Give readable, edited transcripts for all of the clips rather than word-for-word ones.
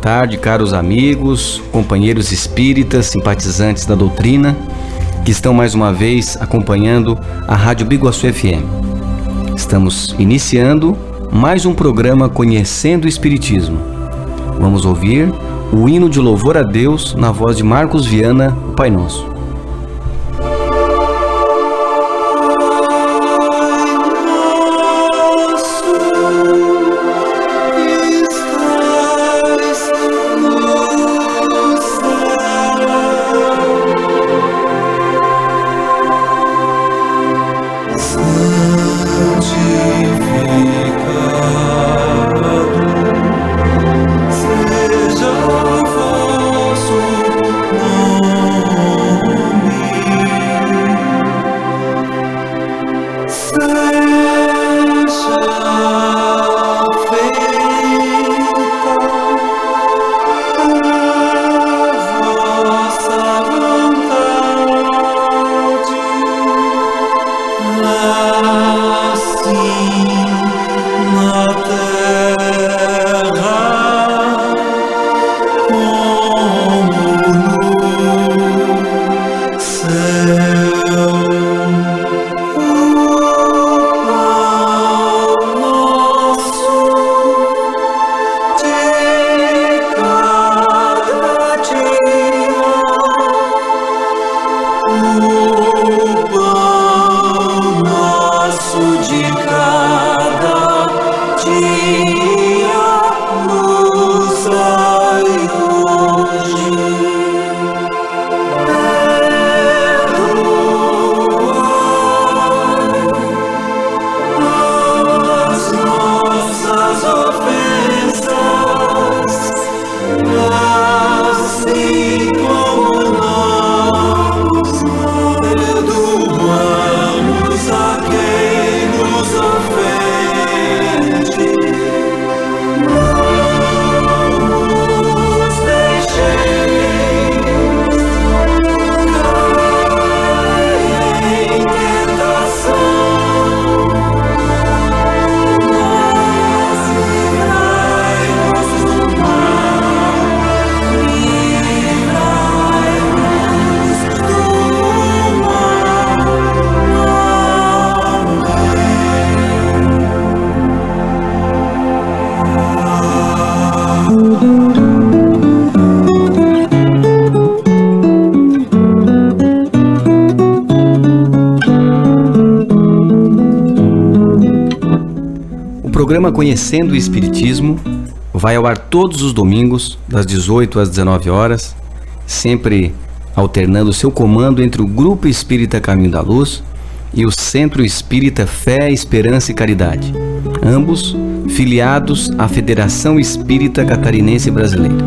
tarde, caros amigos, companheiros espíritas, simpatizantes da doutrina, que estão mais uma vez acompanhando a Rádio Biguaçu FM. Estamos iniciando mais um programa Conhecendo o Espiritismo. Vamos ouvir o hino de louvor a Deus na voz de Marcos Viana, o Pai Nosso. O programa Conhecendo o Espiritismo vai ao ar todos os domingos, das 18 às 19 horas, sempre alternando seu comando entre o Grupo Espírita Caminho da Luz e o Centro Espírita Fé, Esperança e Caridade, ambos filiados à Federação Espírita Catarinense Brasileira.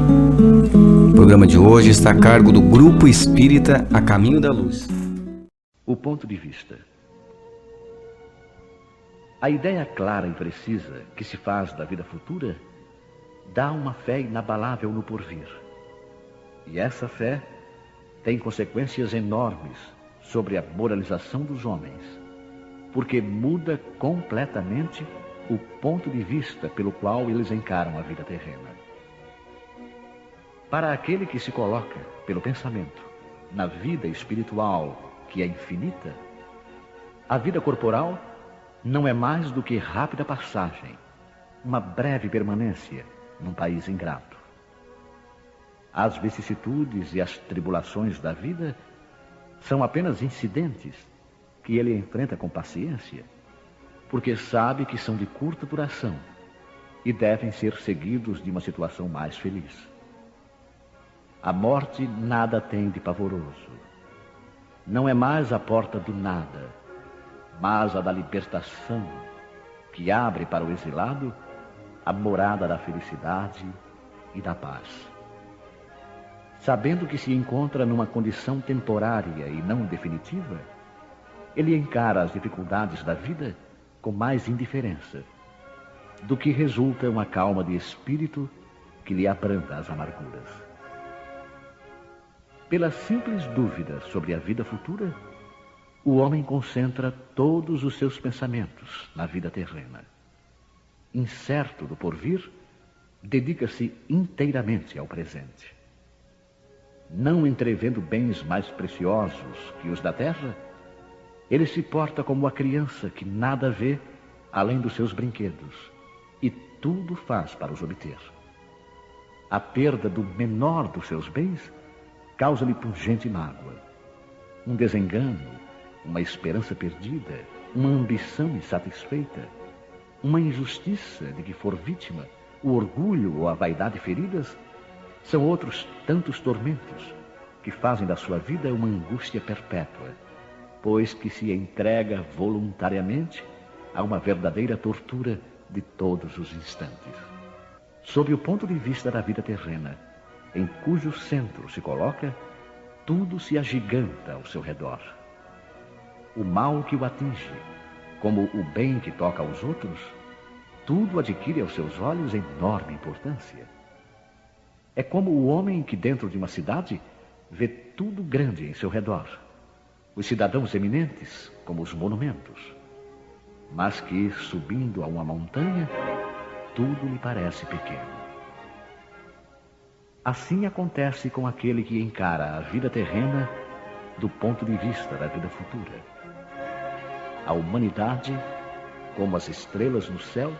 O programa de hoje está a cargo do Grupo Espírita A Caminho da Luz. O ponto de vista. A ideia clara e precisa que se faz da vida futura dá uma fé inabalável no porvir. E essa fé tem consequências enormes sobre a moralização dos homens, porque muda completamente o ponto de vista pelo qual eles encaram a vida terrena. Para aquele que se coloca, pelo pensamento, na vida espiritual, que é infinita, a vida corporal não é mais do que rápida passagem, uma breve permanência num país ingrato. As vicissitudes e as tribulações da vida são apenas incidentes que ele enfrenta com paciência, porque sabe que são de curta duração e devem ser seguidos de uma situação mais feliz. A morte nada tem de pavoroso. Não é mais a porta do nada, mas a da libertação, que abre para o exilado a morada da felicidade e da paz. Sabendo que se encontra numa condição temporária e não definitiva, ele encara as dificuldades da vida com mais indiferença, do que resulta uma calma de espírito que lhe abranda as amarguras. Pela simples dúvida sobre a vida futura, o homem concentra todos os seus pensamentos na vida terrena. Incerto do porvir, dedica-se inteiramente ao presente. Não entrevendo bens mais preciosos que os da terra, ele se porta como a criança que nada vê além dos seus brinquedos e tudo faz para os obter. A perda do menor dos seus bens causa-lhe pungente mágoa. Um desengano, uma esperança perdida, uma ambição insatisfeita, uma injustiça de que for vítima, o orgulho ou a vaidade feridas, são outros tantos tormentos que fazem da sua vida uma angústia perpétua, pois que se entrega voluntariamente a uma verdadeira tortura de todos os instantes. Sob o ponto de vista da vida terrena, em cujo centro se coloca, tudo se agiganta ao seu redor. O mal que o atinge, como o bem que toca aos outros, tudo adquire aos seus olhos enorme importância. É como o homem que dentro de uma cidade vê tudo grande em seu redor, os cidadãos eminentes como os monumentos, mas que, subindo a uma montanha, tudo lhe parece pequeno. Assim acontece com aquele que encara a vida terrena do ponto de vista da vida futura. A humanidade, como as estrelas no céu,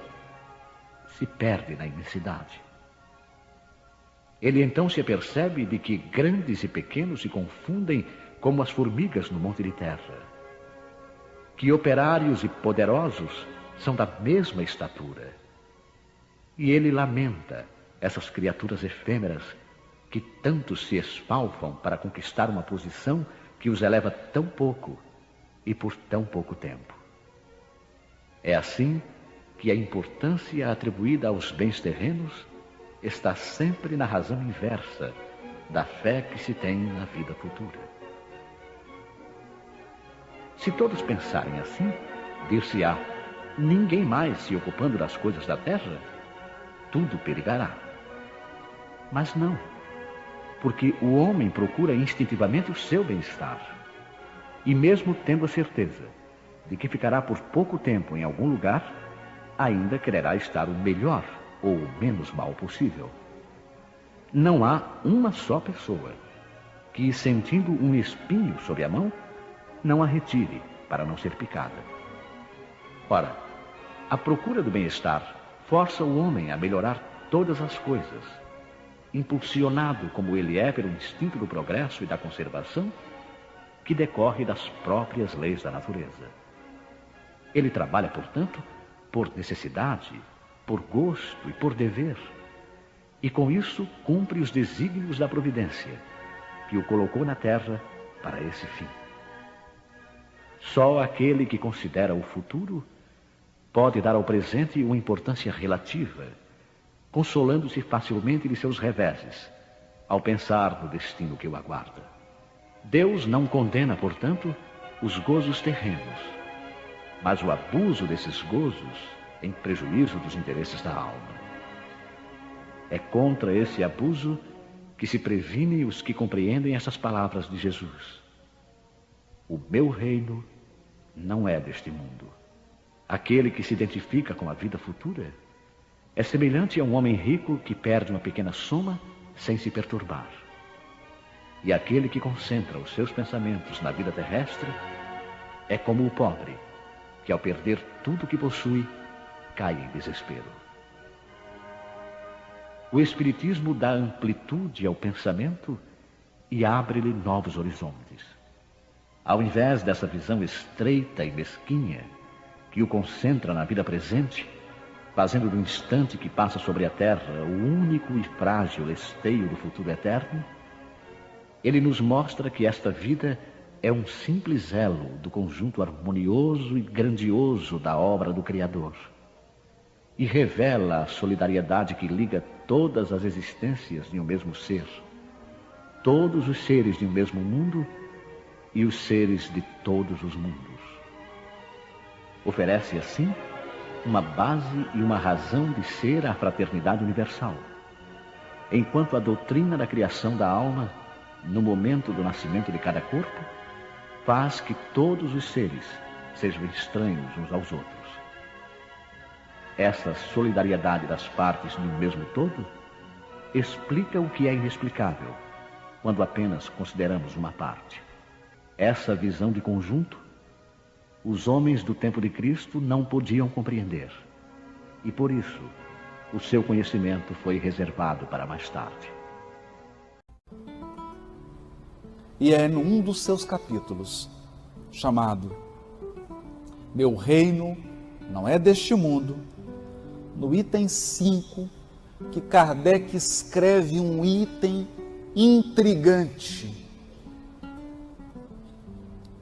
se perde na imensidade. Ele então se apercebe de que grandes e pequenos se confundem como as formigas no monte de terra, que operários e poderosos são da mesma estatura. E ele lamenta essas criaturas efêmeras que tanto se esfalfam para conquistar uma posição que os eleva tão pouco e por tão pouco tempo. É assim que a importância atribuída aos bens terrenos está sempre na razão inversa da fé que se tem na vida futura. Se todos pensarem assim, dir-se-á, ninguém mais se ocupando das coisas da terra, tudo perigará. Mas não, porque o homem procura instintivamente o seu bem-estar, e mesmo tendo a certeza de que ficará por pouco tempo em algum lugar, ainda quererá estar o melhor ou o menos mal possível. Não há uma só pessoa que, sentindo um espinho sob a mão, não a retire para não ser picada. Ora, a procura do bem-estar força o homem a melhorar todas as coisas, impulsionado como ele é pelo instinto do progresso e da conservação, que decorre das próprias leis da natureza. Ele trabalha, portanto, por necessidade, por gosto e por dever, e com isso cumpre os desígnios da providência, que o colocou na terra para esse fim. Só aquele que considera o futuro pode dar ao presente uma importância relativa, consolando-se facilmente de seus reveses, ao pensar no destino que o aguarda. Deus não condena, portanto, os gozos terrenos, mas o abuso desses gozos em prejuízo dos interesses da alma. É contra esse abuso que se previne os que compreendem essas palavras de Jesus. O meu reino não é deste mundo. Aquele que se identifica com a vida futura é semelhante a um homem rico que perde uma pequena soma sem se perturbar. E aquele que concentra os seus pensamentos na vida terrestre é como o pobre, que ao perder tudo o que possui, cai em desespero. O Espiritismo dá amplitude ao pensamento e abre-lhe novos horizontes. Ao invés dessa visão estreita e mesquinha que o concentra na vida presente, fazendo do instante que passa sobre a terra o único e frágil esteio do futuro eterno, ele nos mostra que esta vida é um simples elo do conjunto harmonioso e grandioso da obra do Criador, e revela a solidariedade que liga todas as existências de um mesmo ser, todos os seres de um mesmo mundo e os seres de todos os mundos. Oferece, assim, uma base e uma razão de ser à fraternidade universal, enquanto a doutrina da criação da alma, no momento do nascimento de cada corpo, faz que todos os seres sejam estranhos uns aos outros. Essa solidariedade das partes no mesmo todo explica o que é inexplicável, quando apenas consideramos uma parte. Essa visão de conjunto, os homens do tempo de Cristo não podiam compreender. E por isso, o seu conhecimento foi reservado para mais tarde. E é num dos seus capítulos, chamado Meu Reino Não É Deste Mundo, no item 5, que Kardec escreve um item intrigante.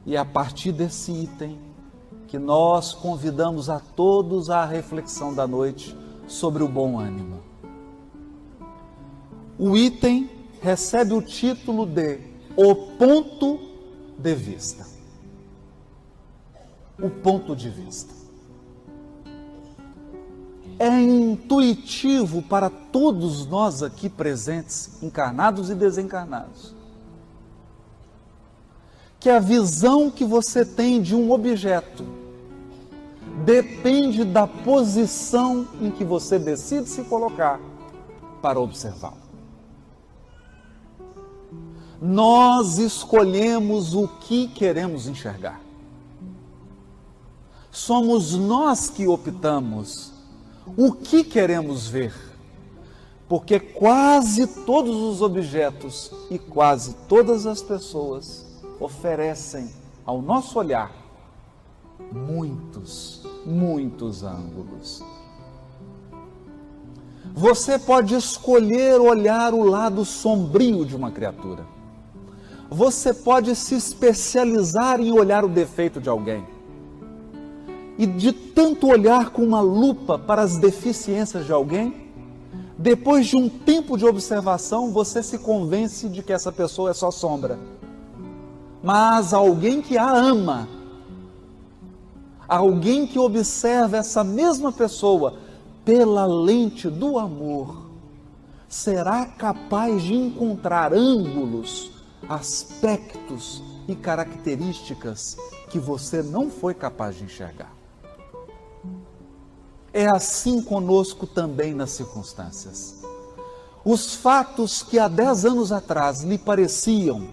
E é a partir desse item que nós convidamos a todos à reflexão da noite sobre o bom ânimo. O item recebe o título de O Ponto de Vista. O ponto de vista. É intuitivo para todos nós aqui presentes, encarnados e desencarnados, que a visão que você tem de um objeto depende da posição em que você decide se colocar para observá-lo. Nós escolhemos o que queremos enxergar. Somos nós que optamos o que queremos ver, porque quase todos os objetos e quase todas as pessoas oferecem ao nosso olhar muitos ângulos. Você pode escolher olhar o lado sombrio de uma criatura. Você pode se especializar em olhar o defeito de alguém. E de tanto olhar com uma lupa para as deficiências de alguém, depois de um tempo de observação, você se convence de que essa pessoa é só sombra. Mas alguém que a ama, alguém que observa essa mesma pessoa pela lente do amor, será capaz de encontrar ângulos, aspectos e características que você não foi capaz de enxergar. É assim conosco também nas circunstâncias. Os fatos que há 10 anos atrás lhe pareciam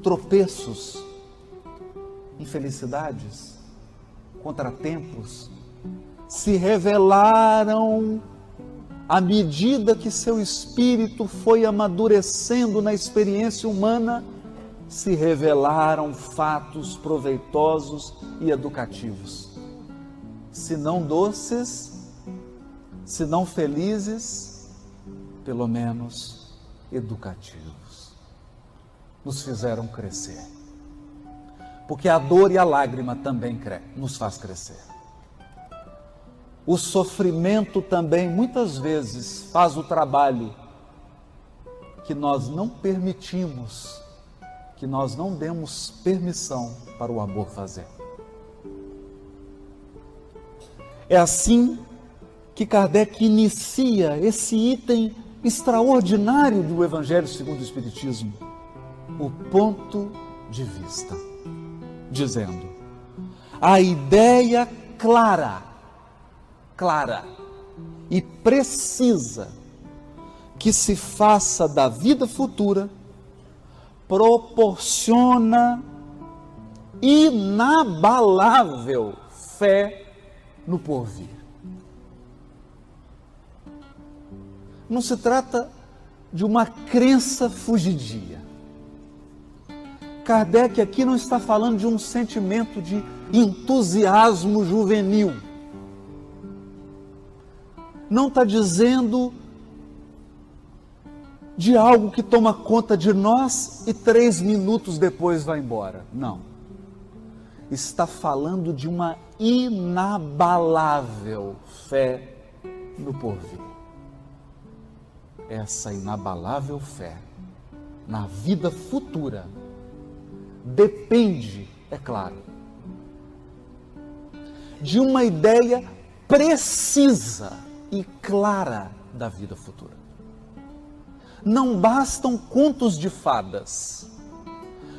tropeços, infelicidades, contratempos, se revelaram à medida que seu espírito foi amadurecendo na experiência humana, se revelaram fatos proveitosos e educativos. Se não doces, se não felizes, pelo menos educativos. Nos fizeram crescer. Porque a dor e a lágrima também nos faz crescer. O sofrimento também muitas vezes faz o trabalho que nós não permitimos, que nós não demos permissão para o amor fazer. É assim que Kardec inicia esse item extraordinário do Evangelho segundo o Espiritismo, o ponto de vista, dizendo: a ideia clara e precisa que se faça da vida futura proporciona inabalável fé no porvir. Não se trata de uma crença fugidia. Kardec aqui não está falando de um sentimento de entusiasmo juvenil. Não está dizendo de algo que toma conta de nós e 3 minutos depois vai embora. Não. Está falando de uma inabalável fé no porvir. Essa inabalável fé na vida futura depende, é claro, de uma ideia precisa e clara da vida futura. Não bastam contos de fadas,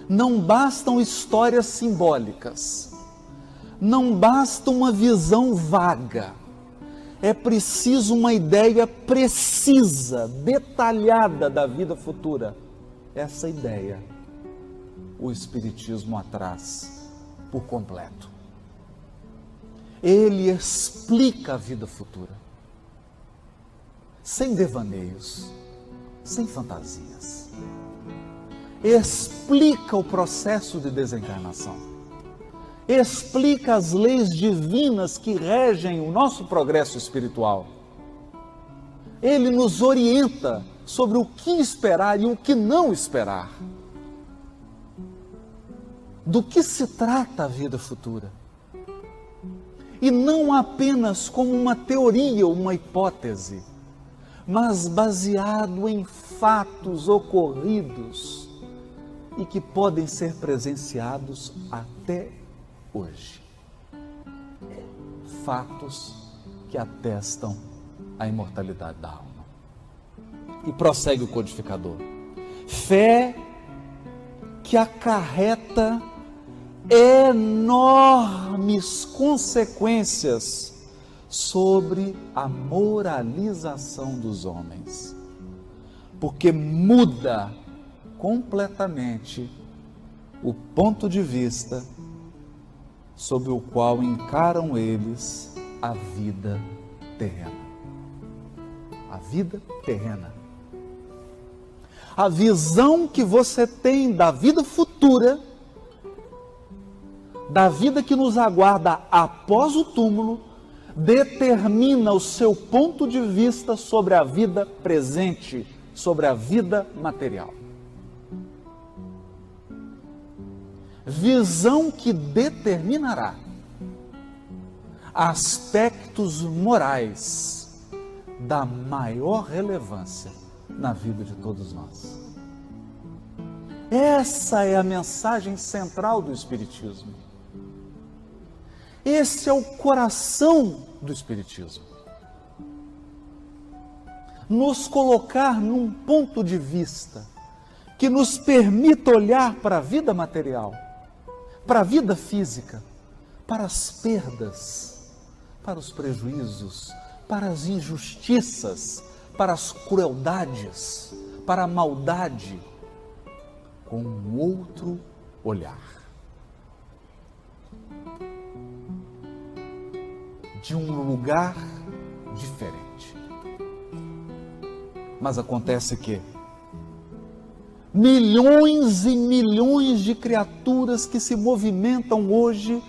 não bastam histórias simbólicas, não basta uma visão vaga. é preciso uma ideia precisa, detalhada da vida futura. Essa ideia, o Espiritismo a traz por completo. Ele explica a vida futura, sem devaneios, sem fantasias. Explica o processo de desencarnação. Explica as leis divinas que regem o nosso progresso espiritual. Ele nos orienta sobre o que esperar e o que não esperar. Do que se trata a vida futura? E não apenas como uma teoria, uma hipótese, mas baseado em fatos ocorridos e que podem ser presenciados até hoje. Fatos que atestam a imortalidade da alma. E prossegue o codificador. Fé que acarreta enormes consequências sobre a moralização dos homens, porque muda completamente o ponto de vista sob o qual encaram eles a vida terrena. A vida terrena. A visão que você tem da vida futura, da vida que nos aguarda após o túmulo, determina o seu ponto de vista sobre a vida presente, sobre a vida material. Visão que determinará aspectos morais da maior relevância na vida de todos nós. Essa é a mensagem central do Espiritismo. Esse é o coração do Espiritismo. Nos colocar num ponto de vista que nos permita olhar para a vida material, para a vida física, para as perdas, para os prejuízos, para as injustiças, para as crueldades, para a maldade, com um outro olhar. De um lugar diferente. Mas acontece que milhões e milhões de criaturas que se movimentam hoje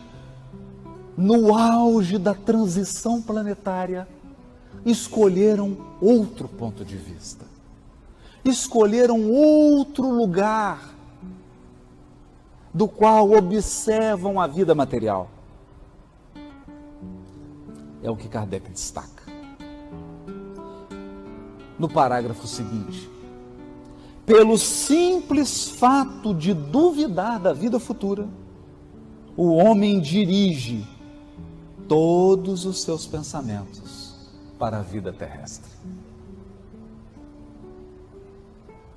no auge da transição planetária escolheram outro ponto de vista, escolheram outro lugar do qual observam a vida material. É o que Kardec destaca no parágrafo seguinte. Pelo simples fato de duvidar da vida futura, o homem dirige todos os seus pensamentos para a vida terrestre.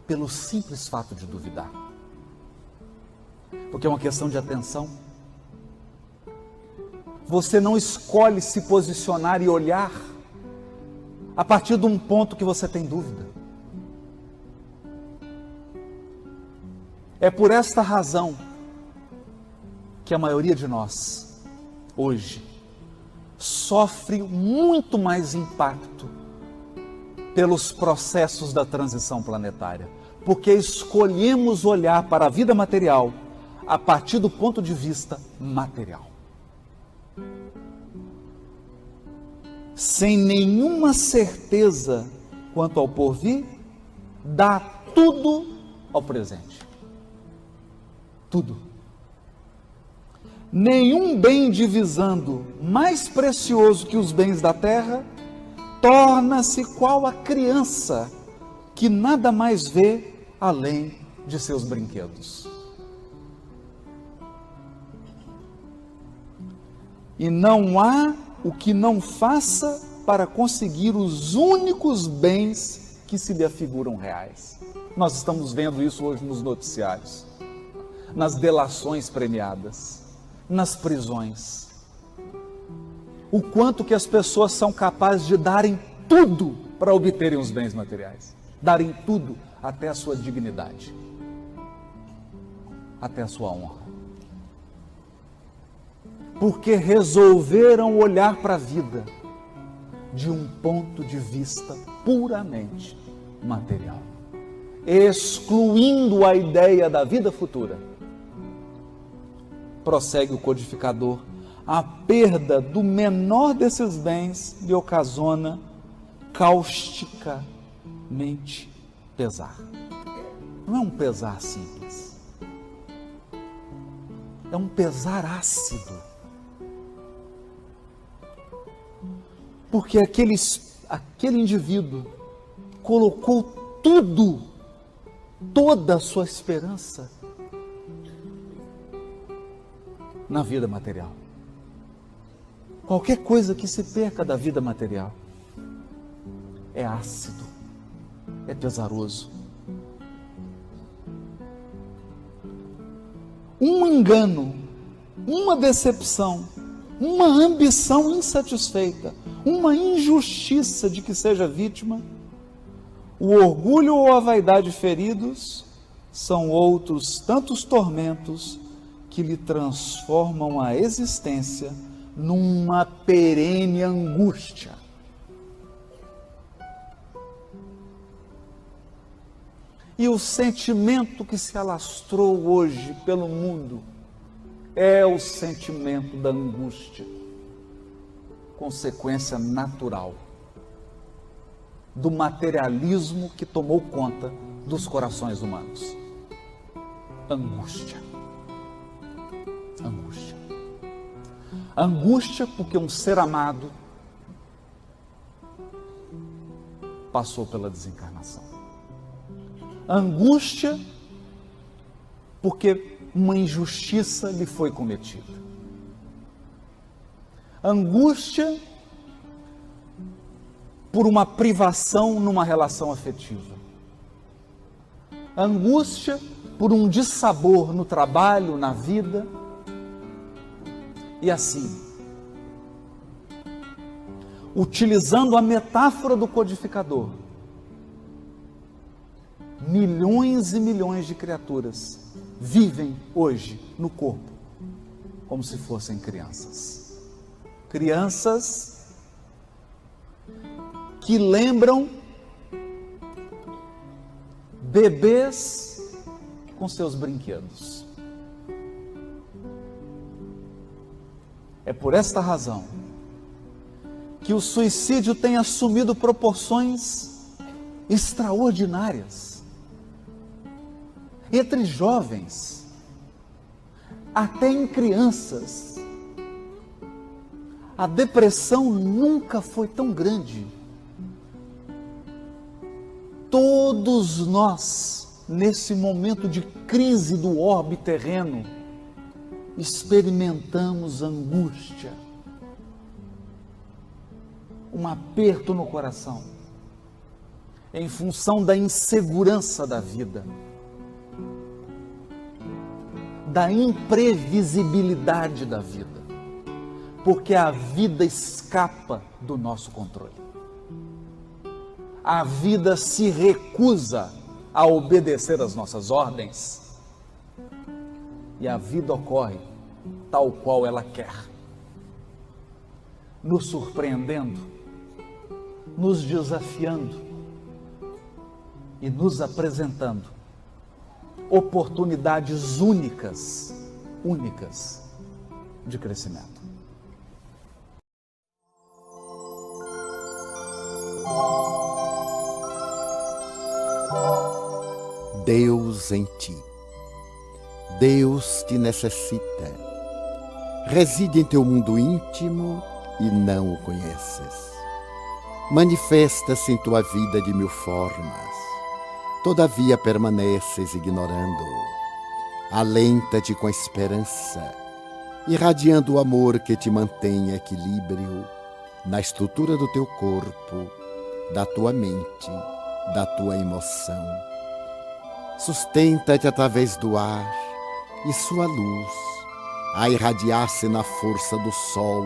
Pelo simples fato de duvidar. Porque é uma questão de atenção. Você não escolhe se posicionar e olhar a partir de um ponto que você tem dúvida. É por esta razão que a maioria de nós, hoje, sofre muito mais impacto pelos processos da transição planetária, porque escolhemos olhar para a vida material a partir do ponto de vista material. Sem nenhuma certeza quanto ao porvir, dá tudo ao presente. Tudo. Nenhum bem divisando mais precioso que os bens da terra, torna-se qual a criança que nada mais vê além de seus brinquedos. E não há o que não faça para conseguir os únicos bens que se lhe afiguram reais. Nós estamos vendo isso hoje nos noticiários, nas delações premiadas, nas prisões. o quanto que as pessoas são capazes de darem tudo para obterem os bens materiais. Darem tudo, até a sua dignidade, até a sua honra. Porque resolveram olhar para a vida de um ponto de vista puramente material, excluindo a ideia da vida futura. Prossegue o codificador: a perda do menor desses bens lhe ocasiona causticamente pesar. Não é um pesar simples, é um pesar ácido. Porque aquele indivíduo colocou tudo, toda a sua esperança na vida material. Qualquer coisa que se perca da vida material é ácido, é pesaroso. Um engano, uma decepção, uma ambição insatisfeita, uma injustiça de que seja vítima, o orgulho ou a vaidade feridos são outros tantos tormentos que lhe transformam a existência numa perene angústia. E o sentimento que se alastrou hoje pelo mundo é o sentimento da angústia, consequência natural do materialismo que tomou conta dos corações humanos. Angústia. Angústia. Angústia porque um ser amado passou pela desencarnação. Angústia porque uma injustiça lhe foi cometida. Angústia por uma privação numa relação afetiva. Angústia por um dissabor no trabalho, na vida. E assim, utilizando a metáfora do codificador, milhões e milhões de criaturas vivem hoje no corpo como se fossem crianças. Crianças que lembram bebês com seus brinquedos. É por esta razão que o suicídio tem assumido proporções extraordinárias. Entre jovens, até em crianças, a depressão nunca foi tão grande. Todos nós, nesse momento de crise do orbe terreno, experimentamos angústia, um aperto no coração, em função da insegurança da vida, da imprevisibilidade da vida, porque a vida escapa do nosso controle. A vida se recusa a obedecer às nossas ordens e a vida ocorre tal qual ela quer, nos surpreendendo, nos desafiando e nos apresentando oportunidades únicas de crescimento. Deus em ti. Deus te necessita. Reside em teu mundo íntimo e não o conheces. Manifesta-se em tua vida de mil formas. Todavia permaneces ignorando-o. Alenta-te com a esperança, irradiando o amor que te mantém em equilíbrio na estrutura do teu corpo, da tua mente, da tua emoção. Sustenta-te através do ar e sua luz, a irradiar-se na força do sol,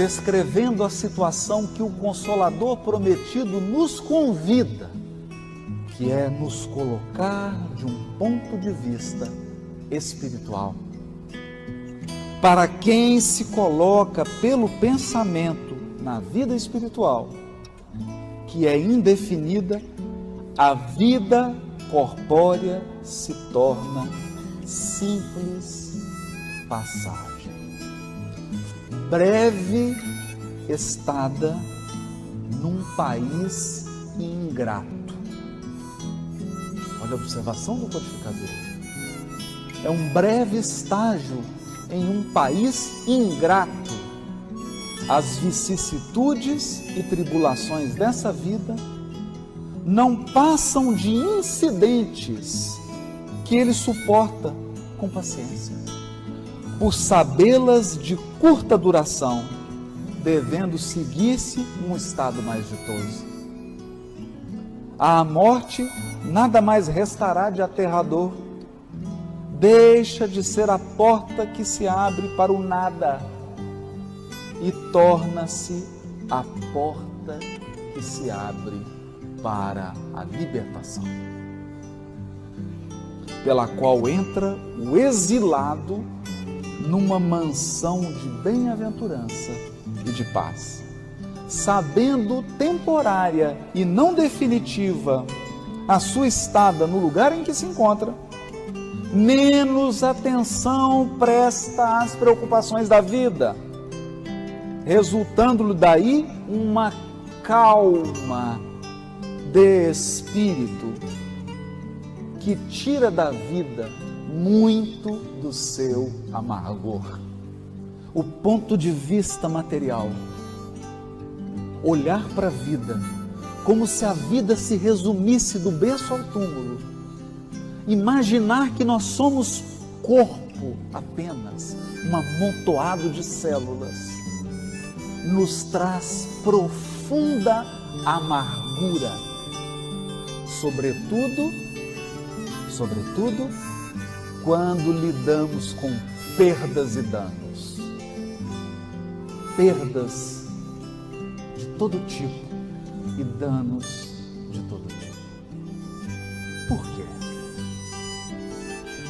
descrevendo a situação que o Consolador prometido nos convida, que é nos colocar de um ponto de vista espiritual. Para quem se coloca pelo pensamento na vida espiritual, que é indefinida, a vida corpórea se torna simples passagem. Breve estada num país ingrato. Olha a observação do codificador. É um breve estágio em um país ingrato. As vicissitudes e tribulações dessa vida não passam de incidentes que ele suporta com paciência, por sabê-las de curta duração, devendo seguir-se um estado mais ditoso. À morte, nada mais restará de aterrador. Deixa de ser a porta que se abre para o nada e torna-se a porta que se abre para a libertação, pela qual entra o exilado numa mansão de bem-aventurança e de paz, sabendo temporária e não definitiva a sua estada no lugar em que se encontra, menos atenção presta às preocupações da vida, resultando-lhe daí uma calma de espírito que tira da vida muito do seu amargor. O ponto de vista material, olhar para a vida como se a vida se resumisse do berço ao túmulo, imaginar que nós somos corpo apenas, um amontoado de células, nos traz profunda amargura, sobretudo quando lidamos com perdas e danos. Perdas de todo tipo e danos de todo tipo. Por quê?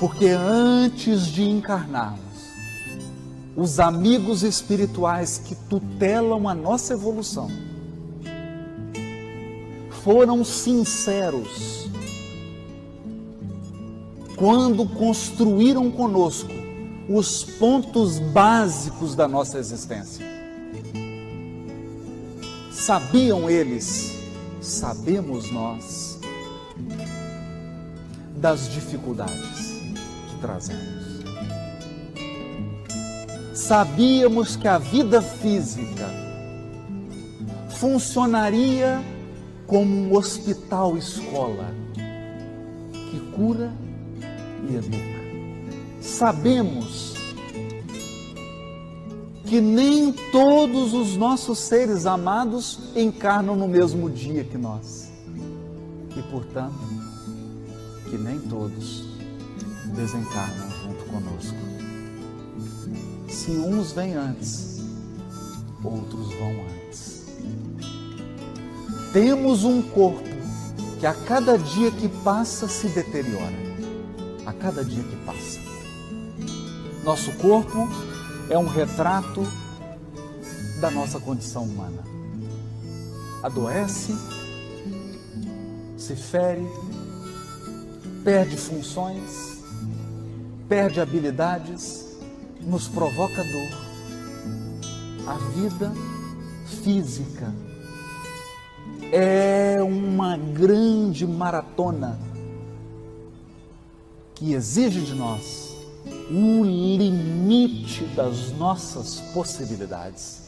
Porque antes de encarnarmos, os amigos espirituais que tutelam a nossa evolução foram sinceros quando construíram conosco os pontos básicos da nossa existência. Sabiam eles, sabemos nós, das dificuldades que trazemos. Sabíamos que a vida física funcionaria como um hospital-escola que cura e educa. Sabemos que nem todos os nossos seres amados encarnam no mesmo dia que nós. E, portanto, que nem todos desencarnam junto conosco. Se uns vêm antes, outros vão antes. Temos um corpo que a cada dia que passa se deteriora. A cada dia que passa. Nosso corpo é um retrato da nossa condição humana. Adoece, se fere, perde funções, perde habilidades, nos provoca dor. A vida física é uma grande maratona que exige de nós o limite das nossas possibilidades.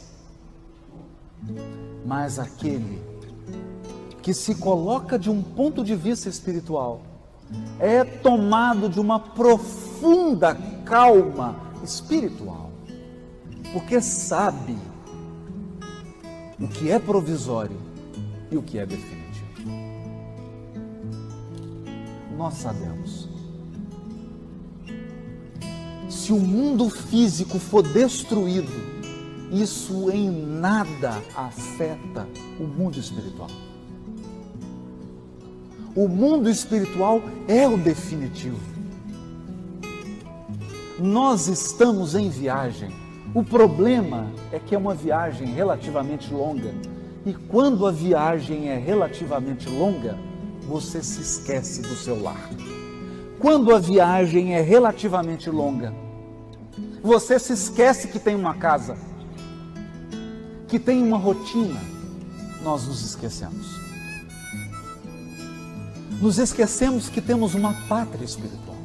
Mas aquele que se coloca de um ponto de vista espiritual é tomado de uma profunda calma espiritual, porque sabe o que é provisório e o que é definitivo. Nós sabemos. Se o mundo físico for destruído, isso em nada afeta o mundo espiritual. O mundo espiritual é o definitivo. Nós estamos em viagem. O problema é que é uma viagem relativamente longa. E quando a viagem é relativamente longa, você se esquece do seu lar. Quando a viagem é relativamente longa, você se esquece que tem uma casa, que tem uma rotina. Nós nos esquecemos. Nos esquecemos que temos uma pátria espiritual.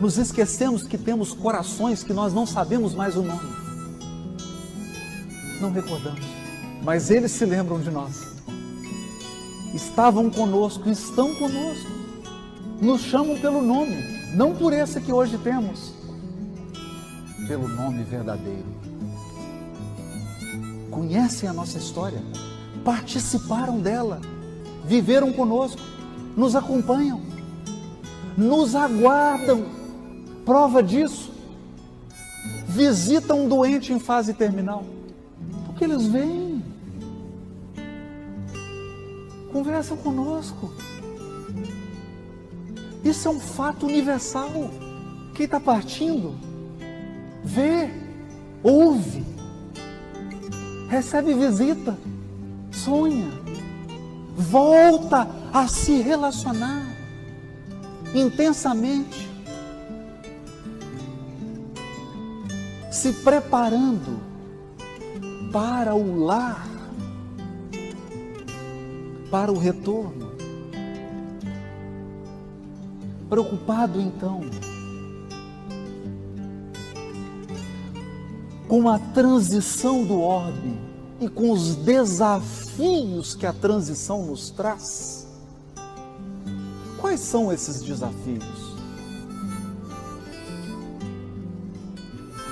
Nos esquecemos que temos corações que nós não sabemos mais o nome. Não recordamos, mas eles se lembram de nós. Estavam conosco, estão conosco. Nos chamam pelo nome, não por esse que hoje temos, pelo nome verdadeiro. Conhecem a nossa história, participaram dela, viveram conosco, nos acompanham, nos aguardam. Prova disso, visitam um doente em fase terminal, porque eles vêm, conversam conosco. Isso é um fato universal. Quem está partindo, vê, ouve, recebe visita, sonha, volta a se relacionar intensamente, se preparando para o lar, para o retorno. Preocupado então com a transição do orbe e com os desafios que a transição nos traz. Quais são esses desafios?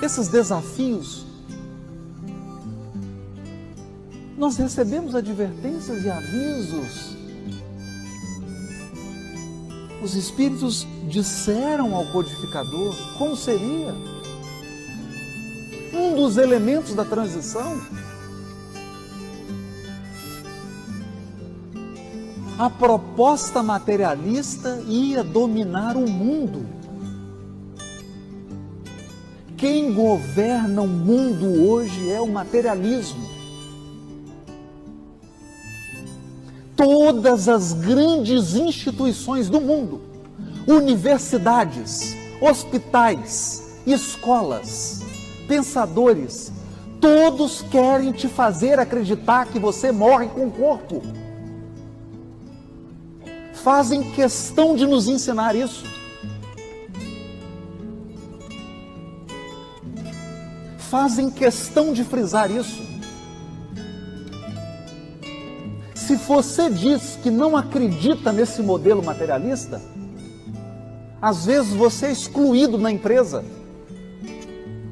Esses desafios, nós recebemos advertências e avisos. Os Espíritos disseram ao codificador como seria um dos elementos da transição. A proposta materialista ia dominar o mundo. Quem governa o mundo hoje é o materialismo. Todas as grandes instituições do mundo, universidades, hospitais, escolas, pensadores, todos querem te fazer acreditar que você morre com o corpo. Fazem questão de nos ensinar isso. Fazem questão de frisar isso. Se você diz que não acredita nesse modelo materialista, às vezes você é excluído na empresa,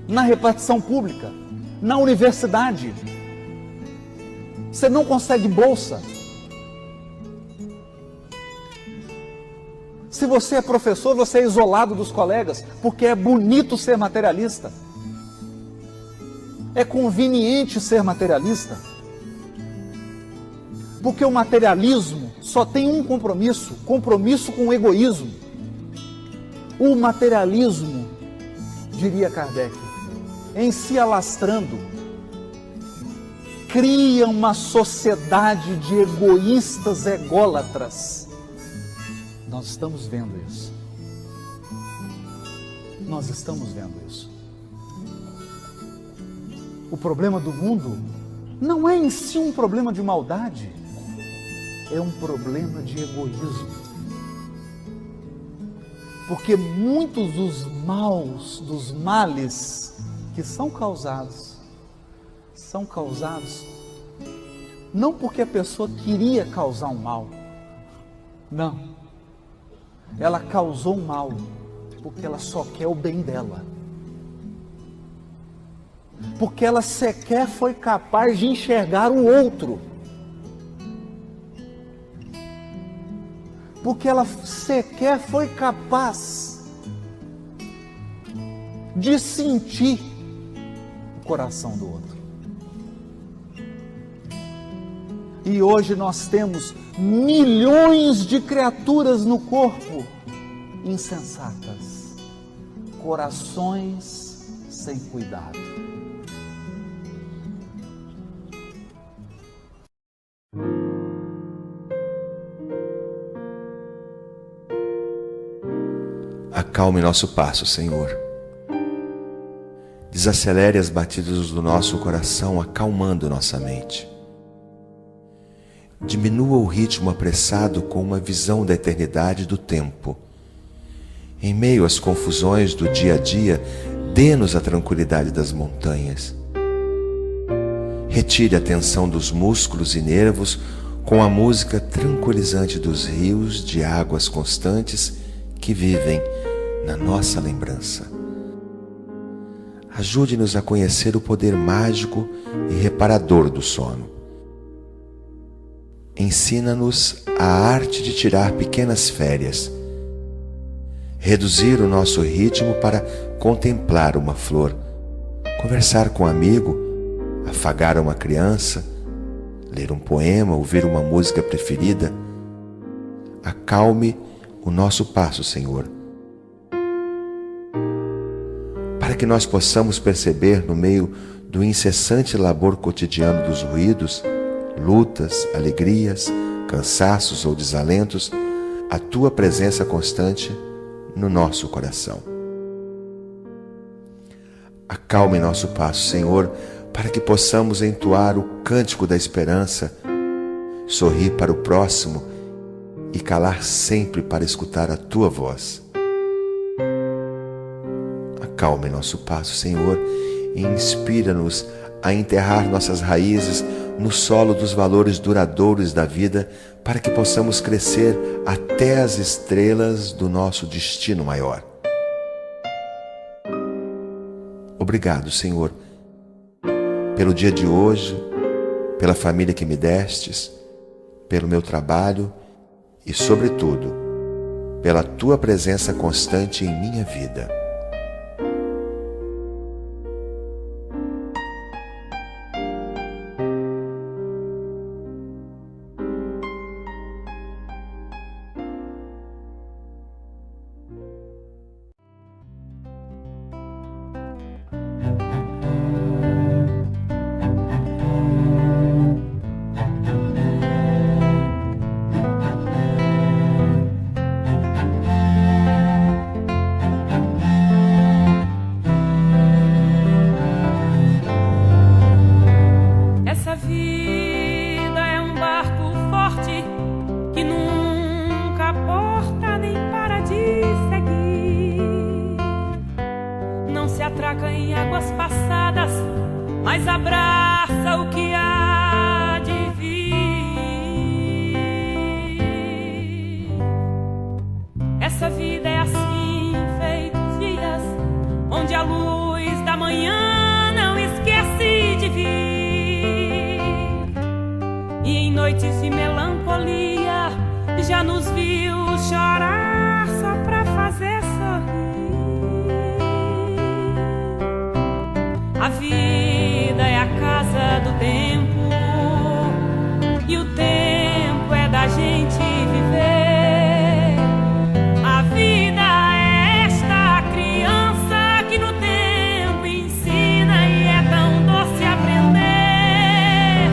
na repartição pública, na universidade. Você não consegue bolsa. Se você é professor, você é isolado dos colegas, porque é bonito ser materialista. É conveniente ser materialista. Porque o materialismo só tem um compromisso, compromisso com o egoísmo. O materialismo, diria Kardec, em se alastrando, cria uma sociedade de egoístas ególatras. Nós estamos vendo isso. Nós estamos vendo isso. O problema do mundo não é em si um problema de maldade, é um problema de egoísmo. Porque muitos dos maus, dos males que são causados não porque a pessoa queria causar um mal. Não. Ela causou um mal porque ela só quer o bem dela. Porque ela sequer foi capaz de enxergar o outro. Porque ela sequer foi capaz de sentir coração do outro. E hoje nós temos milhões de criaturas no corpo insensatas, corações sem cuidado. Acalme nosso passo, Senhor. Desacelere as batidas do nosso coração, acalmando nossa mente. Diminua o ritmo apressado com uma visão da eternidade do tempo. Em meio às confusões do dia a dia, dê-nos a tranquilidade das montanhas. Retire a tensão dos músculos e nervos com a música tranquilizante dos rios de águas constantes que vivem na nossa lembrança. Ajude-nos a conhecer o poder mágico e reparador do sono. Ensina-nos a arte de tirar pequenas férias, reduzir o nosso ritmo para contemplar uma flor, conversar com um amigo, afagar uma criança, ler um poema, ouvir uma música preferida. Acalme o nosso passo, Senhor, para que nós possamos perceber no meio do incessante labor cotidiano dos ruídos, lutas, alegrias, cansaços ou desalentos, a Tua presença constante no nosso coração. Acalme nosso passo, Senhor, para que possamos entoar o cântico da esperança, sorrir para o próximo e calar sempre para escutar a Tua voz. Acalme nosso passo, Senhor, e inspira-nos a enterrar nossas raízes no solo dos valores duradouros da vida, para que possamos crescer até as estrelas do nosso destino maior. Obrigado, Senhor, pelo dia de hoje, pela família que me destes, pelo meu trabalho e, sobretudo, pela Tua presença constante em minha vida. Atraca em águas passadas, mas abraça o que há de vir. Essa vida é assim, feitos dias, onde a luz da manhã não esquece de vir. E em noites de melancolia já nos viu chorar só pra fazer sorrir. A vida é a casa do tempo, e o tempo é da gente viver. A vida é esta criança que no tempo ensina, e é tão doce aprender.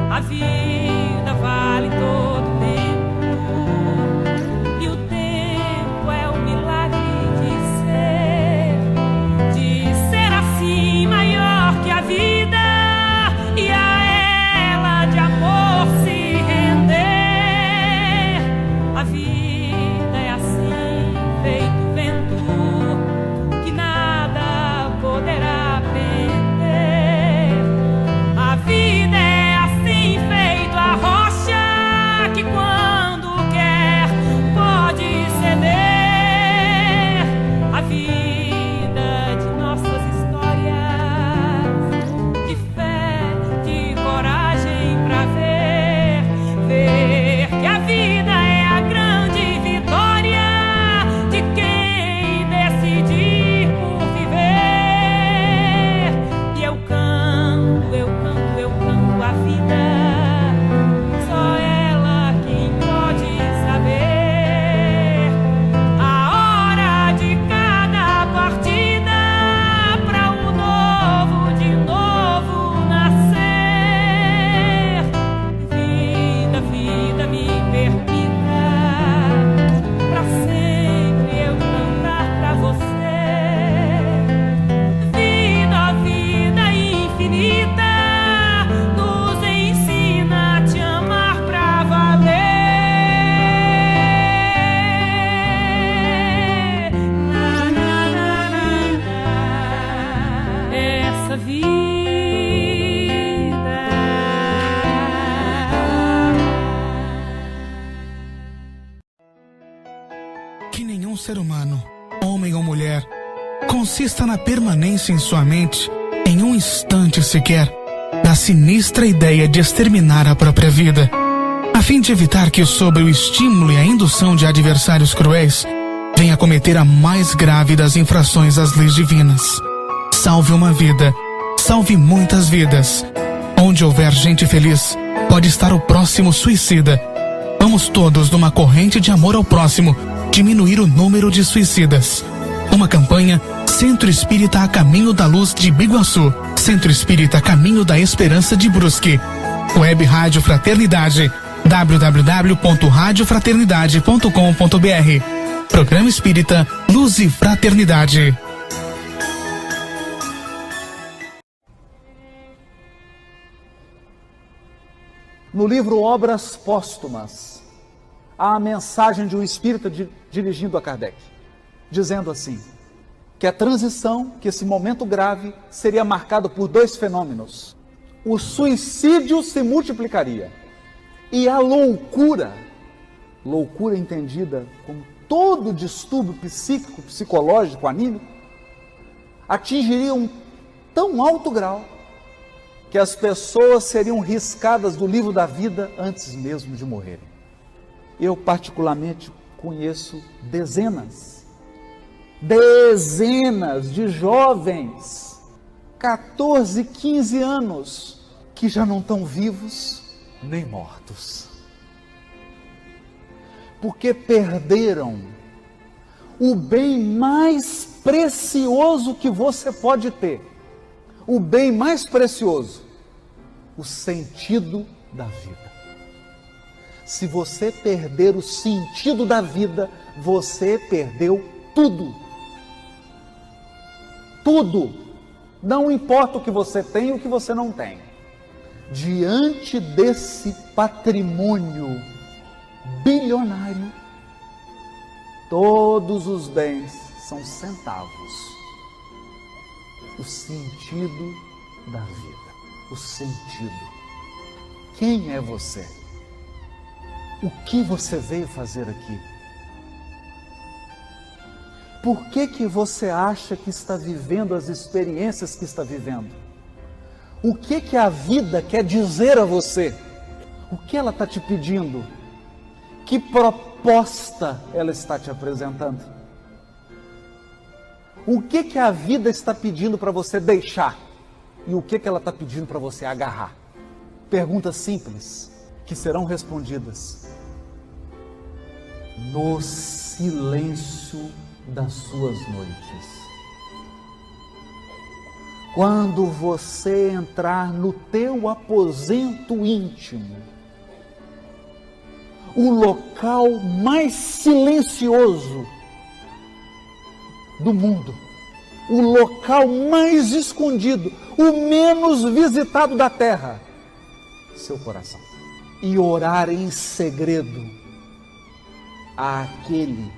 A vida vale todo o tempo, e o tempo é o milagre de ser assim, maior que a insista na permanência em sua mente, em um instante sequer, da sinistra ideia de exterminar a própria vida, a fim de evitar que, sob o estímulo e a indução de adversários cruéis, venha cometer a mais grave das infrações às leis divinas. Salve uma vida, salve muitas vidas. Onde houver gente feliz, pode estar o próximo suicida. Vamos todos, numa corrente de amor ao próximo, diminuir o número de suicidas. Uma campanha Centro Espírita a Caminho da Luz de Biguaçu, Centro Espírita a Caminho da Esperança de Brusque. Web Rádio Fraternidade, www.radiofraternidade.com.br. Programa Espírita Luz e Fraternidade. No livro Obras Póstumas, há a mensagem de um espírita dirigindo a Kardec, dizendo assim, que a transição, que esse momento grave, seria marcado por dois fenômenos. O suicídio se multiplicaria e a loucura entendida como todo distúrbio psíquico, psicológico, anímico, atingiria um tão alto grau que as pessoas seriam riscadas do livro da vida antes mesmo de morrerem. Eu particularmente conheço dezenas de jovens, 14, 15 anos, que já não estão vivos nem mortos. Porque perderam o bem mais precioso que você pode ter. O bem mais precioso, o sentido da vida. Se você perder o sentido da vida, você perdeu tudo. Tudo. Não importa o que você tem e o que você não tem. Diante desse patrimônio bilionário, todos os bens são centavos. O sentido da vida, o sentido. Quem é você? O que você veio fazer aqui? Por que você acha que está vivendo as experiências que está vivendo? O que a vida quer dizer a você? O que ela está te pedindo? Que proposta ela está te apresentando? O que a vida está pedindo para você deixar? E o que ela está pedindo para você agarrar? Perguntas simples que serão respondidas no silêncio das suas noites. Quando você entrar no teu aposento íntimo, o local mais silencioso do mundo, o local mais escondido, o menos visitado da terra, seu coração, e orar em segredo àquele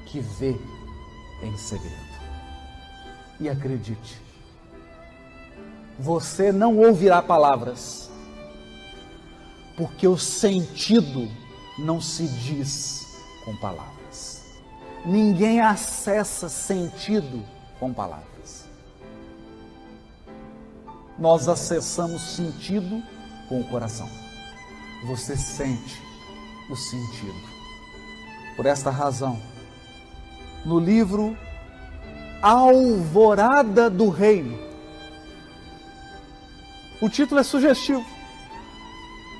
que vê em segredo. E acredite, você não ouvirá palavras, porque o sentido não se diz com palavras. Ninguém acessa sentido com palavras. Nós acessamos sentido com o coração. Você sente o sentido. Por esta razão, no livro Alvorada do Reino, o título é sugestivo,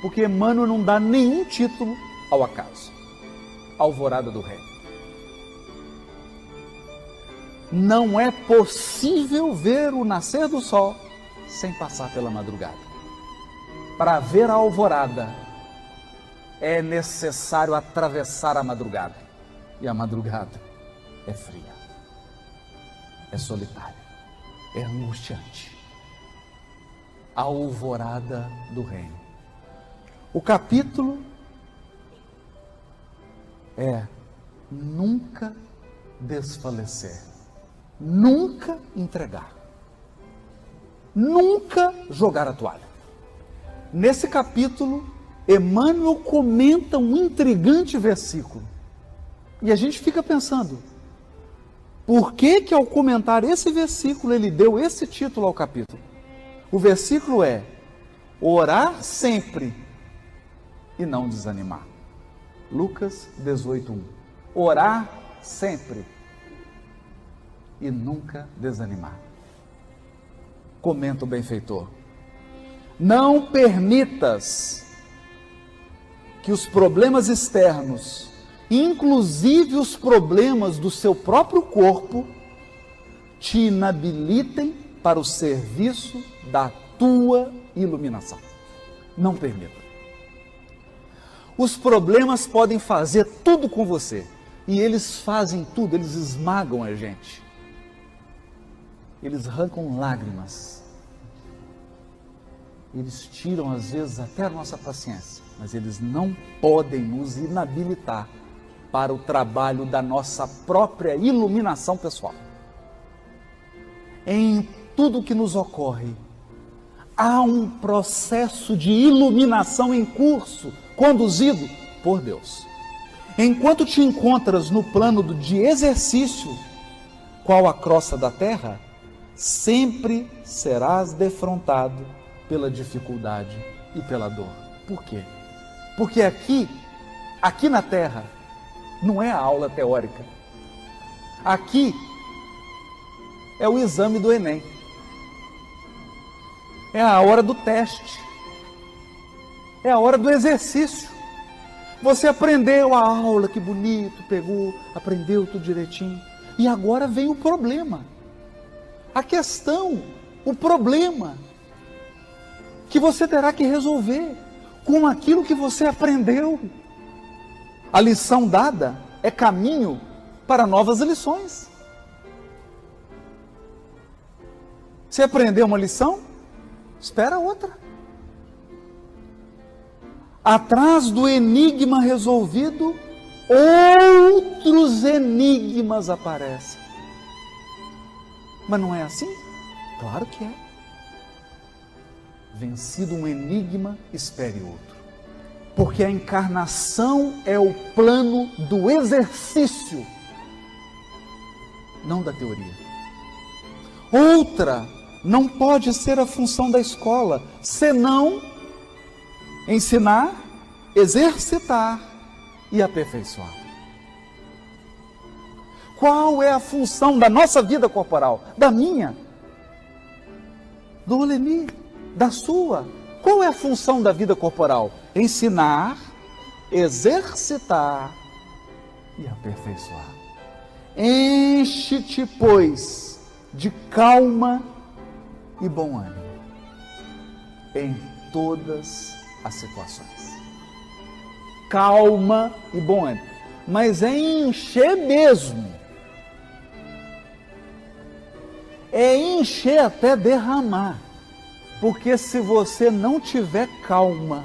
porque Emmanuel não dá nenhum título ao acaso. Alvorada do Reino. Não é possível ver o nascer do sol sem passar pela madrugada. Para ver a alvorada, é necessário atravessar a madrugada. E a madrugada é fria, é solitária, é angustiante. A alvorada do reino. O capítulo é nunca desfalecer, nunca entregar, nunca jogar a toalha. Nesse capítulo, Emmanuel comenta um intrigante versículo. E a gente fica pensando, Por que que ao comentar esse versículo ele deu esse título ao capítulo? O versículo é: orar sempre e não desanimar. Lucas 18:1. Orar sempre e nunca desanimar. Comenta o benfeitor: não permitas que os problemas externos, inclusive os problemas do seu próprio corpo, te inabilitem para o serviço da tua iluminação. Não permita. Os problemas podem fazer tudo com você, e eles fazem tudo, eles esmagam a gente. Eles arrancam lágrimas. Eles tiram às vezes até a nossa paciência, mas eles não podem nos inabilitar para o trabalho da nossa própria iluminação pessoal. Em tudo que nos ocorre, há um processo de iluminação em curso, conduzido por Deus. Enquanto te encontras no plano de exercício, qual a crosta da terra, sempre serás defrontado pela dificuldade e pela dor. Por quê? Porque aqui na terra, não é a aula teórica. Aqui é o exame do Enem. É a hora do teste. É a hora do exercício. Você aprendeu a aula, que bonito, pegou, aprendeu tudo direitinho. E agora vem o problema. A questão, o problema que você terá que resolver com aquilo que você aprendeu. A lição dada é caminho para novas lições. Você aprendeu uma lição? Espera outra. Atrás do enigma resolvido, outros enigmas aparecem. Mas não é assim? Claro que é. Vencido um enigma, espere outro. Porque a encarnação é o plano do exercício, não da teoria. Outra não pode ser a função da escola, senão ensinar, exercitar e aperfeiçoar. Qual é a função da nossa vida corporal? Da minha? Do Oleni? Da sua? Qual é a função da vida corporal? Ensinar, exercitar e aperfeiçoar. Enche-te, pois, de calma e bom ânimo em todas as situações. Calma e bom ânimo. Mas é encher mesmo. É encher até derramar. Porque se você não tiver calma,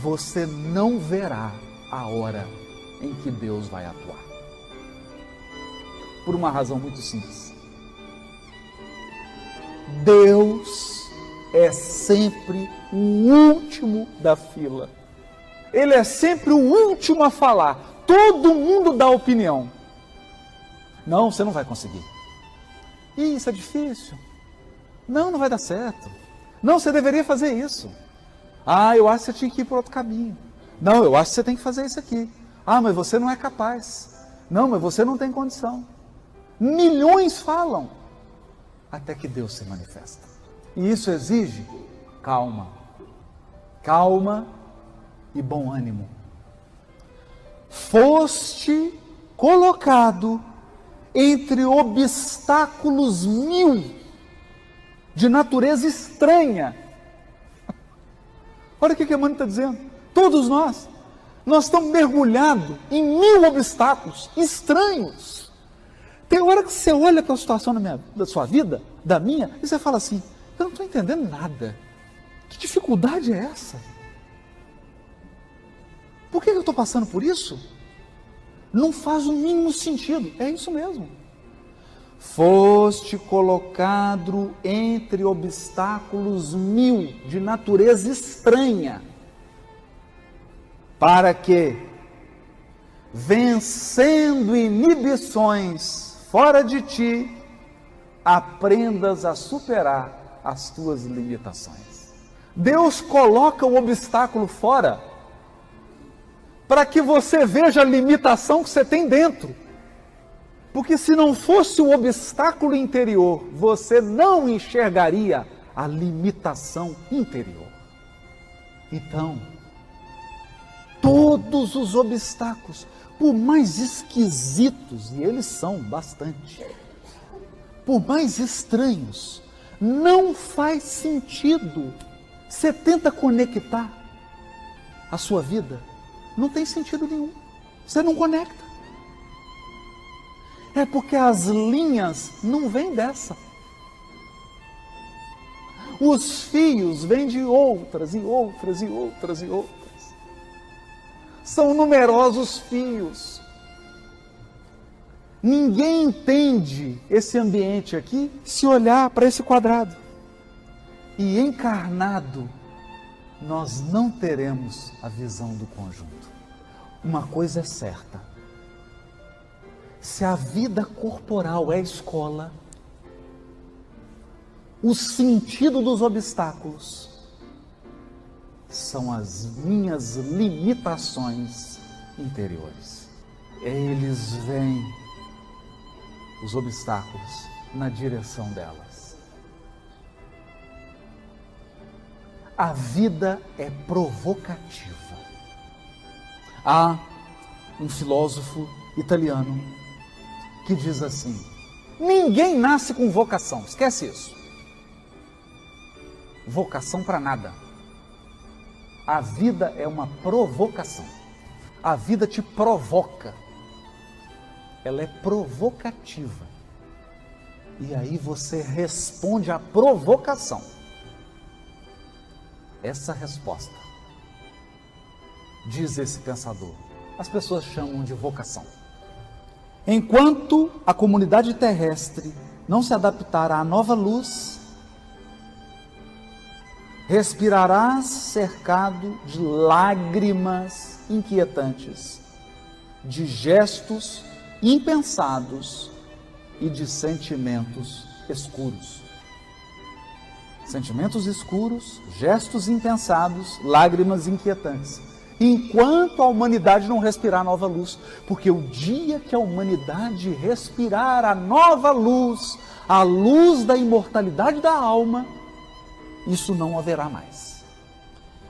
você não verá a hora em que Deus vai atuar. Por uma razão muito simples. Deus é sempre o último da fila. Ele é sempre o último a falar. Todo mundo dá opinião. Não, você não vai conseguir. Isso é difícil. Não, não vai dar certo. Não, você deveria fazer isso. Ah, eu acho que você tinha que ir por outro caminho. Não, eu acho que você tem que fazer isso aqui. Ah, mas você não é capaz. Não, mas você não tem condição. Milhões falam, até que Deus se manifesta. E isso exige calma. Calma e bom ânimo. Foste colocado entre obstáculos 1000 de natureza estranha. Olha o que a Emmanuel está dizendo. Todos nós estamos mergulhados em 1000 obstáculos estranhos. Tem hora que você olha para a situação da sua vida, da minha, e você fala assim: eu não estou entendendo nada. Que dificuldade é essa? Por que eu estou passando por isso? Não faz o mínimo sentido. É isso mesmo. Foste colocado entre obstáculos 1000 de natureza estranha, para que, vencendo inibições fora de ti, aprendas a superar as tuas limitações. Deus coloca o obstáculo fora para que você veja a limitação que você tem dentro. Porque se não fosse o obstáculo interior, você não enxergaria a limitação interior. Então, todos os obstáculos, por mais esquisitos, e eles são bastante, por mais estranhos, não faz sentido. Você tenta conectar a sua vida, não tem sentido nenhum. Você não conecta. É porque as linhas não vêm dessa. Os fios vêm de outras e outras e outras e outras. São numerosos fios. Ninguém entende esse ambiente aqui se olhar para esse quadrado. E encarnado, nós não teremos a visão do conjunto. Uma coisa é certa: se a vida corporal é escola, o sentido dos obstáculos são as minhas limitações interiores. Eles vêm, os obstáculos, na direção delas. A vida é provocativa. Há um filósofo italiano que diz assim: ninguém nasce com vocação, esquece isso. Vocação para nada. A vida é uma provocação. A vida te provoca. Ela é provocativa. E aí você responde à provocação. Essa resposta, diz esse pensador, as pessoas chamam de vocação. Enquanto a comunidade terrestre não se adaptar à nova luz, respirarás cercado de lágrimas inquietantes, de gestos impensados e de sentimentos escuros. Sentimentos escuros, gestos impensados, lágrimas inquietantes. Enquanto a humanidade não respirar a nova luz, porque o dia que a humanidade respirar a nova luz, a luz da imortalidade da alma, isso não haverá mais.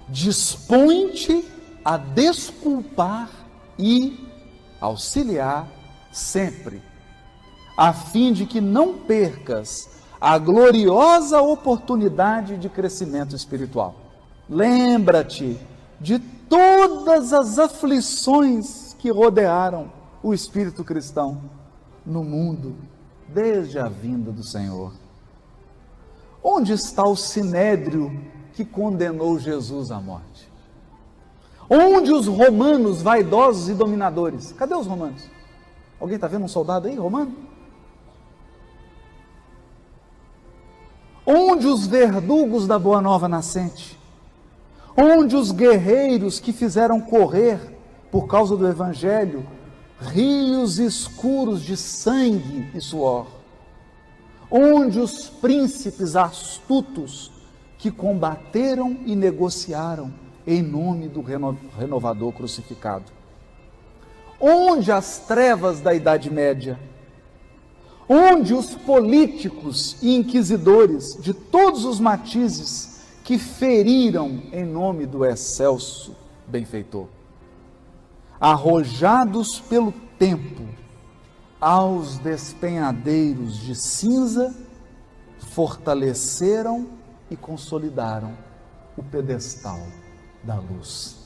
Dispõe-te a desculpar e auxiliar sempre, a fim de que não percas a gloriosa oportunidade de crescimento espiritual. Lembra-te de todas as aflições que rodearam o espírito cristão no mundo desde a vinda do Senhor. Onde está o sinédrio que condenou Jesus à morte? Onde os romanos vaidosos e dominadores? Cadê os romanos? Alguém está vendo um soldado aí, romano? Onde os verdugos da Boa Nova Nascente? Onde os guerreiros que fizeram correr, por causa do Evangelho, rios escuros de sangue e suor? Onde os príncipes astutos que combateram e negociaram em nome do renovador crucificado? Onde as trevas da Idade Média? Onde os políticos e inquisidores de todos os matizes que feriram em nome do excelso benfeitor? Arrojados pelo tempo aos despenhadeiros de cinza, fortaleceram e consolidaram o pedestal da luz,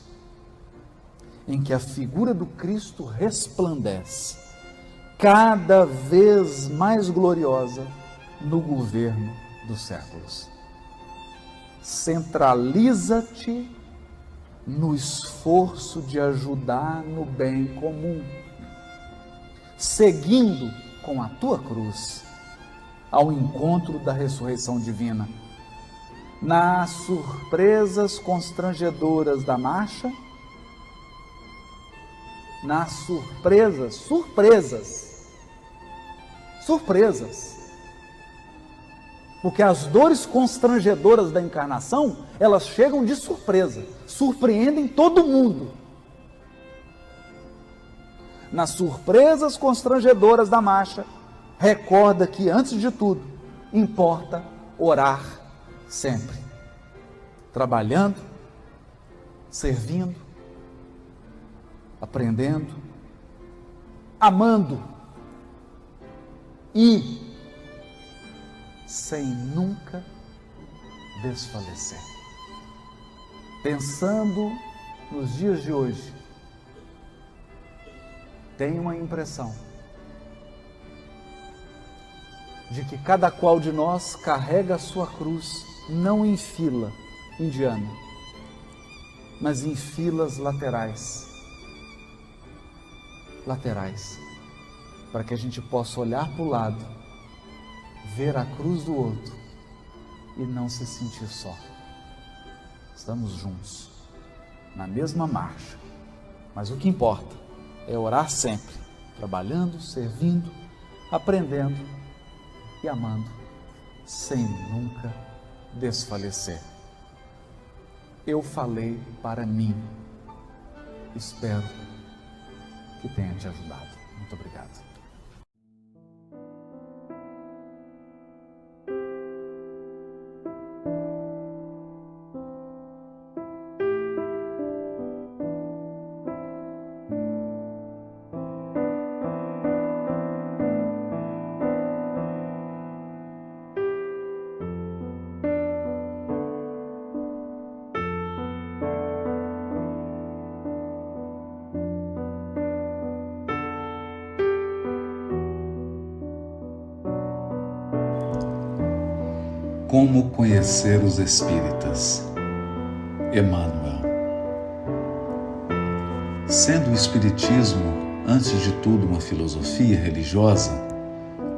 em que a figura do Cristo resplandece, cada vez mais gloriosa no governo dos séculos. Centraliza-te no esforço de ajudar no bem comum, seguindo com a tua cruz ao encontro da ressurreição divina. Nas surpresas constrangedoras da marcha, nas surpresas. Porque as dores constrangedoras da encarnação, elas chegam de surpresa, surpreendem todo mundo. Nas surpresas constrangedoras da marcha, recorda que, antes de tudo, importa orar sempre. Trabalhando, servindo, aprendendo, amando e sem nunca desfalecer. Pensando nos dias de hoje, tenho uma impressão de que cada qual de nós carrega a sua cruz não em fila indiana, mas em filas laterais, para que a gente possa olhar para o lado, ver a cruz do outro e não se sentir só. Estamos juntos, na mesma marcha, mas o que importa é orar sempre, trabalhando, servindo, aprendendo e amando, sem nunca desfalecer. Eu falei para mim, espero que tenha te ajudado. Muito obrigado. Como conhecer os espíritas? Emmanuel. Sendo o espiritismo, antes de tudo, uma filosofia religiosa,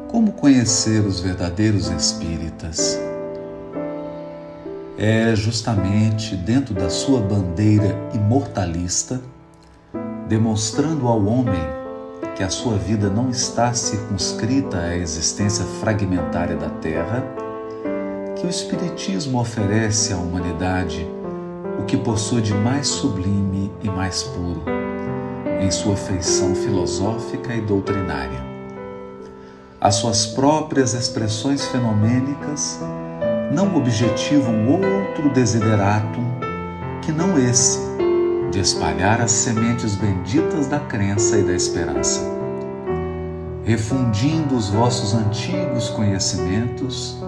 como conhecer os verdadeiros espíritas? É justamente dentro da sua bandeira imortalista, demonstrando ao homem que a sua vida não está circunscrita à existência fragmentária da Terra, que o Espiritismo oferece à humanidade o que possui de mais sublime e mais puro em sua feição filosófica e doutrinária. As suas próprias expressões fenomênicas não objetivam outro desideratum que não esse, de espalhar as sementes benditas da crença e da esperança. Refundindo os vossos antigos conhecimentos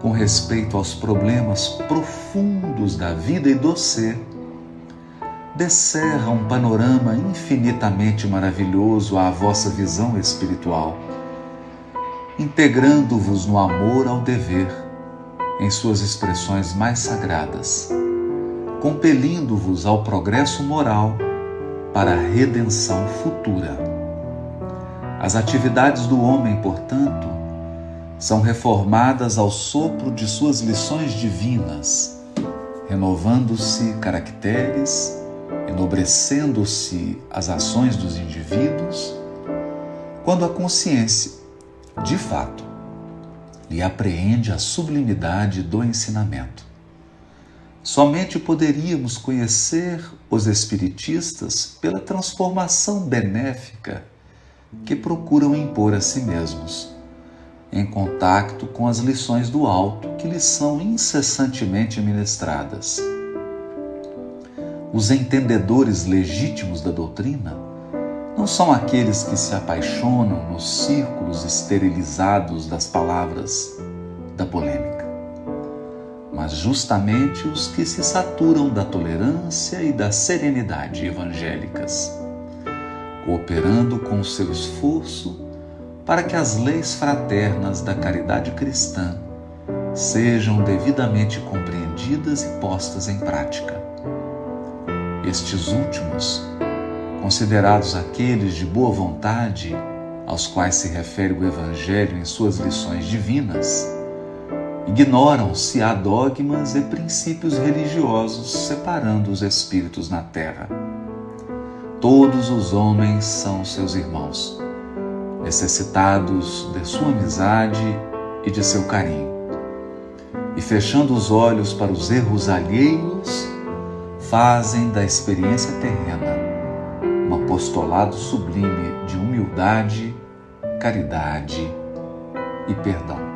com respeito aos problemas profundos da vida e do ser, descerra um panorama infinitamente maravilhoso à vossa visão espiritual, integrando-vos no amor ao dever, em suas expressões mais sagradas, compelindo-vos ao progresso moral para a redenção futura. As atividades do homem, portanto, são reformadas ao sopro de suas lições divinas, renovando-se caracteres, enobrecendo-se as ações dos indivíduos, quando a consciência, de fato, lhe apreende a sublimidade do ensinamento. Somente poderíamos conhecer os espiritistas pela transformação benéfica que procuram impor a si mesmos, em contato com as lições do alto que lhes são incessantemente ministradas. Os entendedores legítimos da doutrina não são aqueles que se apaixonam nos círculos esterilizados das palavras da polêmica, mas justamente os que se saturam da tolerância e da serenidade evangélicas, cooperando com o seu esforço para que as leis fraternas da caridade cristã sejam devidamente compreendidas e postas em prática. Estes últimos, considerados aqueles de boa vontade aos quais se refere o Evangelho em suas lições divinas, ignoram se há dogmas e princípios religiosos separando os espíritos na terra. Todos os homens são seus irmãos, necessitados de sua amizade e de seu carinho. E fechando os olhos para os erros alheios, fazem da experiência terrena um apostolado sublime de humildade, caridade e perdão.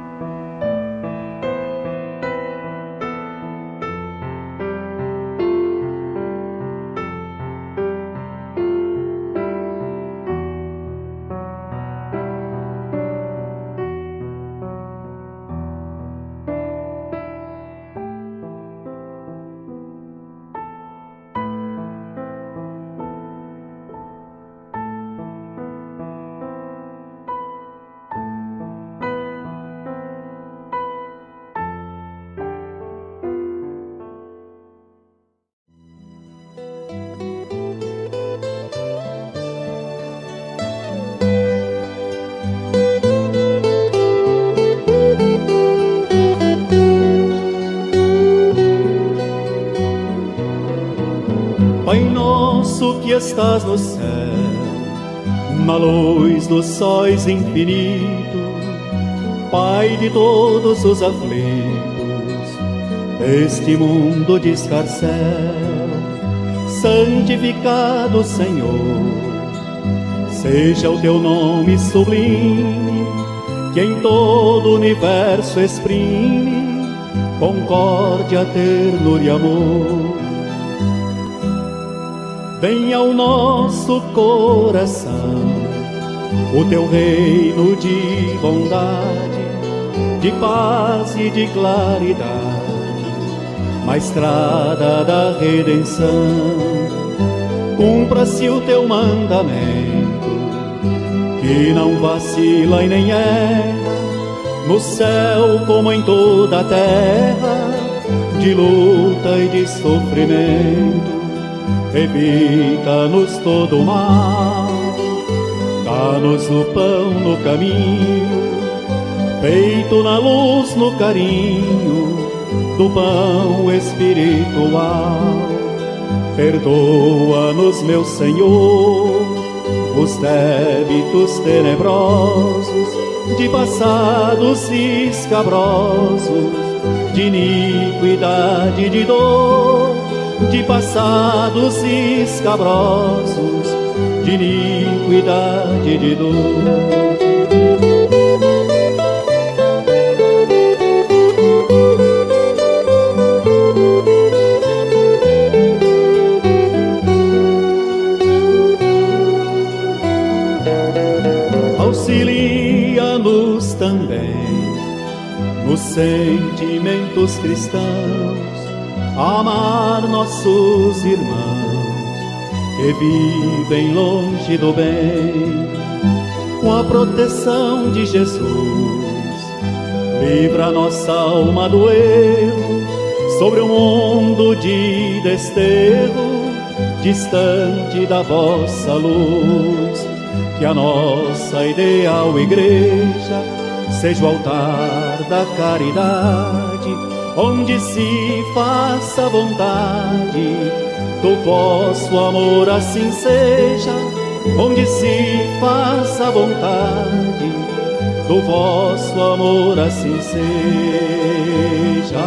Pai nosso que estás no céu, na luz dos sóis infinito, Pai de todos os aflitos, este mundo de escarcéu, santificado Senhor, seja o teu nome sublime, que em todo o universo exprime concórdia, ternura e amor. Venha ao nosso coração o teu reino de bondade, de paz e de claridade, na estrada da redenção. Cumpra-se o teu mandamento, que não vacila e nem erra, no céu como em toda a terra, de luta e de sofrimento. Evita-nos todo o mal, dá-nos o pão no caminho, feito na luz, no carinho do pão espiritual. Perdoa-nos, meu Senhor, os débitos tenebrosos, de passados escabrosos, de iniquidade e de dor, de passados escabrosos, de iniquidade e de dor. Auxilia-nos também nos sentimentos cristãos, amar nossos irmãos que vivem longe do bem. Com a proteção de Jesus, livra nossa alma do erro, sobre um mundo de desterro, distante da vossa luz. Que a nossa ideal igreja seja o altar da caridade, onde se faça vontade do vosso amor, assim seja. Onde se faça vontade do vosso amor, assim seja.